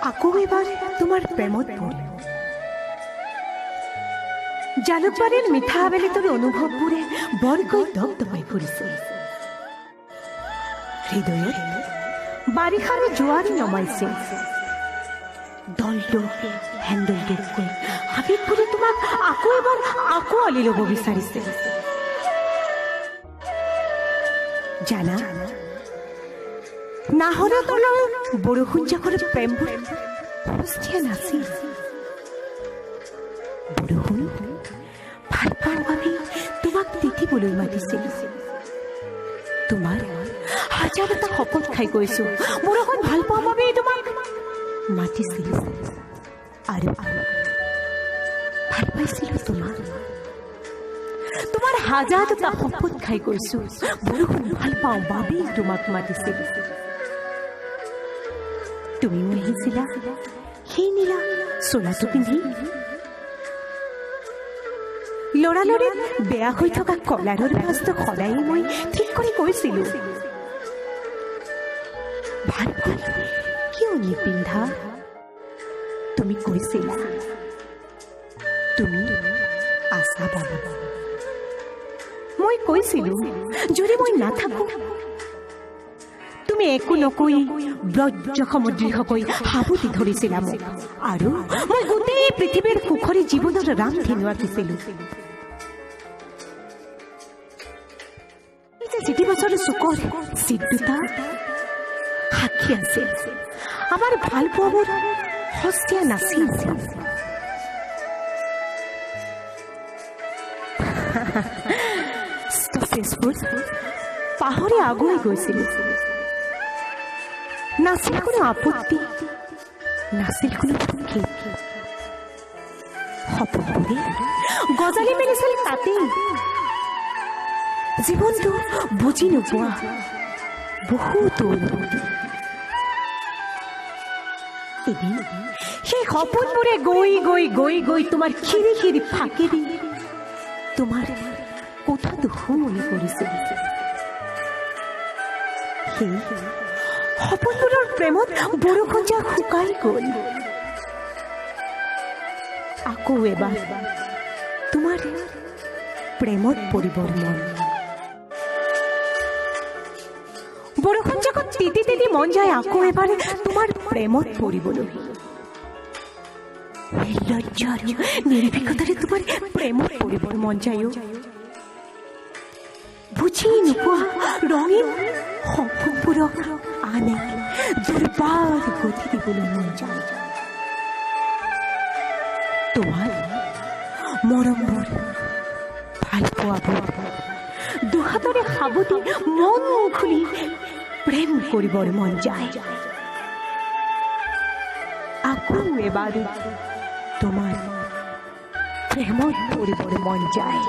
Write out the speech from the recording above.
আকৌ এবাৰ তোমাৰ প্ৰেমত পৰিলো। জালুকবাৰীৰ মিঠা আবেলিটোৰ অনুভৱবোৰে বৰকৈ দপদপাই ফুৰিছে। হৃদয়ত বাৰিষাৰে জোৱাৰি নমাইছে। দলটো হেণ্ডেলটোতকৈ আবেগবোৰে তোমাক আকৌ এবাৰ আঁকোৱালি ল'ব বিচাৰিছে। জানা, নাহৰৰ তলৰ বৰষুণ জাকৰ প্ৰেমবোৰ সস্তীয়া নাছিল। বৰষুণ ভাল পাওঁ ভাবি তোমাক তিতিবলৈ মাতিছিল। তোমাৰ হাজাৰ এটা শপত খাই গৈছো, বৰষুণ ভাল পাওঁ ভাবি তোমাক মাতিছিল। আৰু ভাল পাইছিলো তোমাক। তোমাৰ হাজাৰ এটা শপত খাই গৈছো, বৰষুণ ভাল পাওঁ ভাবি তোমাক মাতিছিল। তুমিও আহিছিলা সেই নীলা চোলাটো পিন্ধি। লৰালৰিত বেয়া হৈ থকা কলাৰৰ ভাঁজটো সদায় মই ঠিক কৰি কৈছিলো, ভালকৈ কিয় নিপিন্ধা? তুমি কৈছিলা তুমি আছা বাবু। মই কৈছিলো যদি মই নাথাকো তুমি একো নকৈ ব্ৰজসমুদ্ৰীহকৈ সাবতি ধৰিছিলা মোক, আৰু মই গোটেই পৃথিৱীৰ সুখৰী জীৱনৰ ৰামধেনু আঁকিছিলো। চিটি বছৰ চুকৰ চিট দুটা সাক্ষী আছে, আমাৰ ভাল পোৱাবোৰ সস্তীয়া নাছিল। পাহৰি আগুৱাই গৈছিলো। নাছিল কোনো আপত্তি, নাছিল কোনো ভংগী। সপোনবোৰে গজালি মেলিছিল তাতেই। জীৱনটো বুজি নোপোৱা বহুত অনুভূতি। এদিন সেই সপোনবোৰে গৈ গৈ গৈ গৈ তোমাৰ খিৰি খিৰি ফাঁকি দি তোমাৰ কোঠাটো মনে পৰিছিল। সেই সপোনবোৰৰ প্ৰেমত বৰষুণ যাক শুকাই গ'ল। আকৌ এবাৰ তোমাৰ প্ৰেমত পৰিবৰ মন। বৰষুণ জাকত তিতি তিতি মন যায় আকৌ এবাৰ তোমাৰ প্ৰেমত পৰিবলৈ। নিৰ্লজ্জ আৰু নিৰ্ভীকতাৰে তোমাৰ প্ৰেমত পৰিবৰ মন যায়। বুজি নোপোৱা ৰঙীন সপোনবোৰক আন এক দুৰ্বাৰ গতি দিবলৈ মন যায়। তোমাৰ মৰমবোৰ ভাল পোৱাবোৰ দুহাতৰে সাবতি মন খুলি প্ৰেম কৰিবৰ মন যায়। আকৌ এবাৰ তোমাৰ প্ৰেমত পৰিবৰ মন যায়।